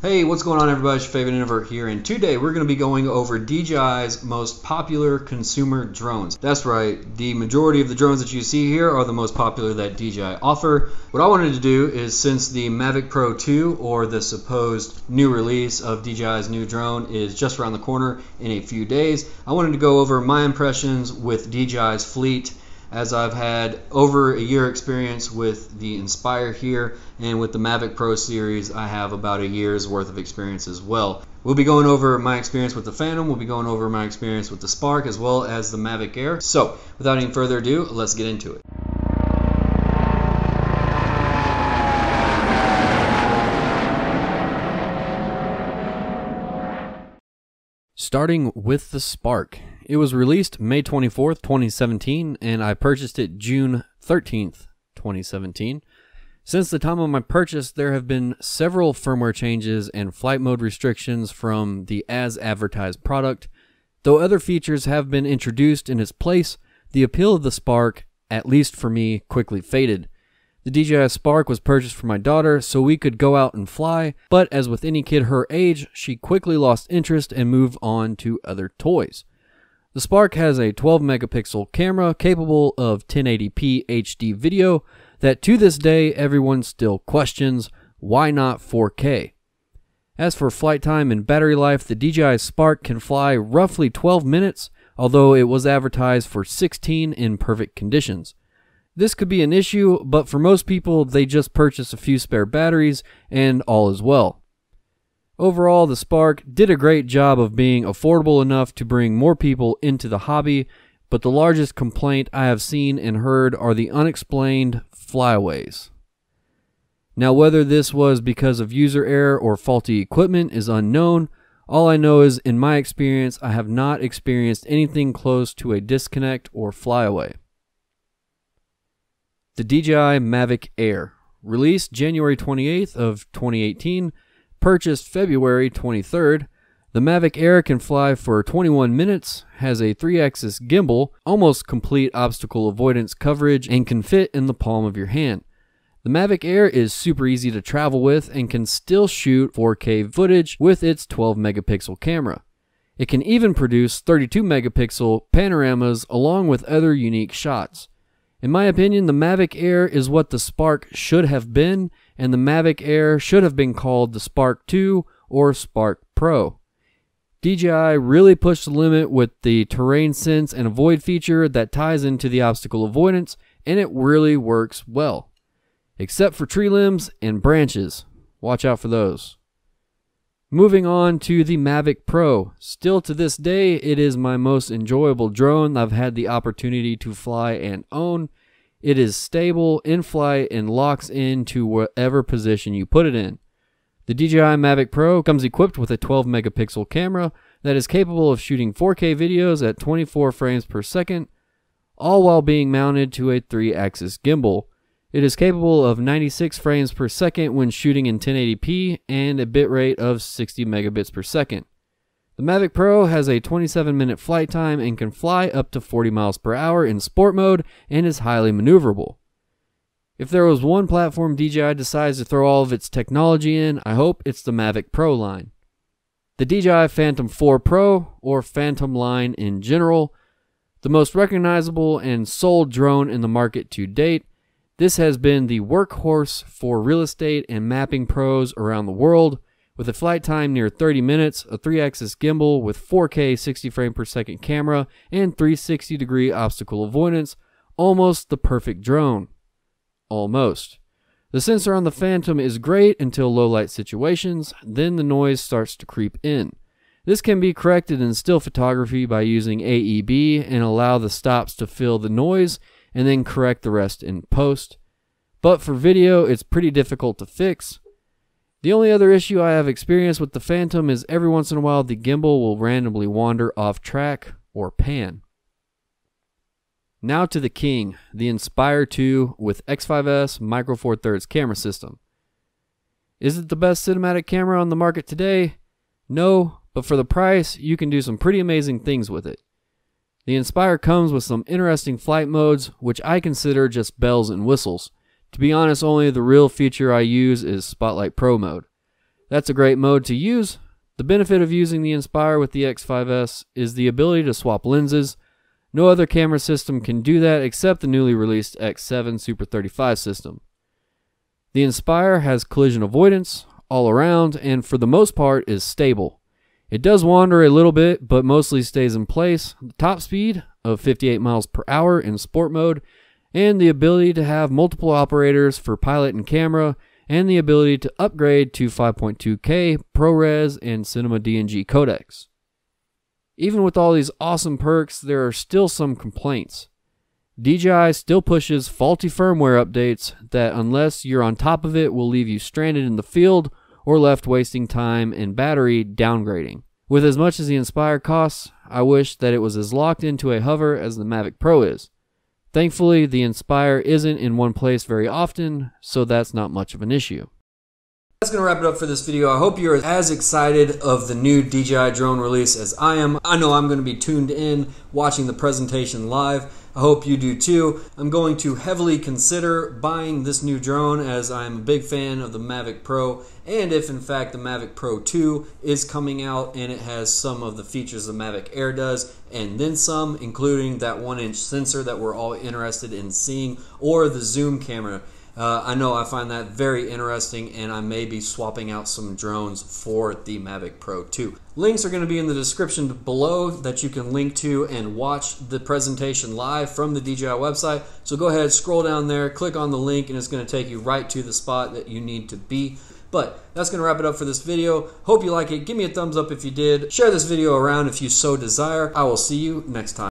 Hey, what's going on everybody? It's your favorite Introvert here, and today we're going to be going over DJI's most popular consumer drones. That's right, the majority of the drones that you see here are the most popular that DJI offer. What I wanted to do is, since the Mavic Pro 2, or the supposed new release of DJI's new drone, is just around the corner in a few days, I wanted to go over my impressions with DJI's fleet, as I've had over a year experience with the Inspire here, and with the Mavic Pro series I have about a year's worth of experience as well. We'll be going over my experience with the Phantom, we'll be going over my experience with the Spark, as well as the Mavic Air. So without any further ado, let's get into it. Starting with the Spark. It was released May 24th, 2017, and I purchased it June 13th, 2017. Since the time of my purchase, there have been several firmware changes and flight mode restrictions from the as advertised product. Though other features have been introduced in its place, the appeal of the Spark, at least for me, quickly faded. The DJI Spark was purchased for my daughter so we could go out and fly, but as with any kid her age, she quickly lost interest and moved on to other toys. The Spark has a 12 megapixel camera capable of 1080p HD video that to this day everyone still questions, why not 4K? As for flight time and battery life, the DJI Spark can fly roughly 12 minutes, although it was advertised for 16 in perfect conditions. This could be an issue, but for most people they just purchase a few spare batteries and all is well. Overall, the Spark did a great job of being affordable enough to bring more people into the hobby, but the largest complaint I have seen and heard are the unexplained flyaways. Now, whether this was because of user error or faulty equipment is unknown. All I know is, in my experience, I have not experienced anything close to a disconnect or flyaway. The DJI Mavic Air, released January 28th of 2018, purchased February 23rd, the Mavic Air can fly for 21 minutes, has a 3-axis gimbal, almost complete obstacle avoidance coverage, and can fit in the palm of your hand. The Mavic Air is super easy to travel with and can still shoot 4K footage with its 12 megapixel camera. It can even produce 32 megapixel panoramas along with other unique shots. In my opinion, the Mavic Air is what the Spark should have been, and the Mavic Air should have been called the Spark 2 or Spark Pro. DJI really pushed the limit with the terrain sense and avoid feature that ties into the obstacle avoidance, and it really works well. Except for tree limbs and branches. Watch out for those. Moving on to the Mavic Pro. Still to this day, it is my most enjoyable drone I've had the opportunity to fly and own. It is stable in flight and locks into whatever position you put it in. The DJI Mavic Pro comes equipped with a 12 megapixel camera that is capable of shooting 4K videos at 24 frames per second, all while being mounted to a 3-axis gimbal. It is capable of 96 frames per second when shooting in 1080p and a bitrate of 60 megabits per second. The Mavic Pro has a 27-minute flight time and can fly up to 40 miles per hour in sport mode and is highly maneuverable. If there was one platform DJI decides to throw all of its technology in, I hope it's the Mavic Pro line. The DJI Phantom 4 Pro, or Phantom line in general, the most recognizable and sold drone in the market to date. This has been the workhorse for real estate and mapping pros around the world, with a flight time near 30 minutes, a 3-axis gimbal with 4K 60 frame per second camera, and 360-degree obstacle avoidance. Almost the perfect drone. Almost. The sensor on the Phantom is great until low-light situations, then the noise starts to creep in. This can be corrected in still photography by using AEB and allow the stops to fill the noise, and then correct the rest in post. But for video, it's pretty difficult to fix. The only other issue I have experienced with the Phantom is every once in a while the gimbal will randomly wander off track or pan. Now to the king, the Inspire 2 with X5S Micro Four Thirds camera system. Is it the best cinematic camera on the market today? No, but for the price, you can do some pretty amazing things with it. The Inspire comes with some interesting flight modes, which I consider just bells and whistles. To be honest, only the real feature I use is Spotlight Pro mode. That's a great mode to use. The benefit of using the Inspire with the X5S is the ability to swap lenses. No other camera system can do that except the newly released X7 Super 35 system. The Inspire has collision avoidance all around and for the most part is stable. It does wander a little bit but mostly stays in place. The top speed of 58 miles per hour in sport mode and the ability to have multiple operators for pilot and camera and the ability to upgrade to 5.2K ProRes and Cinema DNG codecs. Even with all these awesome perks, there are still some complaints. DJI still pushes faulty firmware updates that, unless you're on top of it, will leave you stranded in the field or left wasting time and battery downgrading. With as much as the Inspire costs, I wish that it was as locked into a hover as the Mavic Pro is. Thankfully, the Inspire isn't in one place very often, so that's not much of an issue. That's going to wrap it up for this video. I hope you're as excited of the new DJI drone release as I am. I know I'm going to be tuned in watching the presentation live. I hope you do too. I'm going to heavily consider buying this new drone as I'm a big fan of the Mavic Pro, and if in fact the Mavic Pro 2 is coming out and it has some of the features the Mavic Air does and then some, including that 1-inch sensor that we're all interested in seeing, or the zoom camera. I know I find that very interesting, and I may be swapping out some drones for the Mavic Pro 2. Links are going to be in the description below that you can link to and watch the presentation live from the DJI website. So go ahead, scroll down there, click on the link, and it's going to take you right to the spot that you need to be. But that's going to wrap it up for this video. Hope you like it. Give me a thumbs up if you did. Share this video around if you so desire. I will see you next time.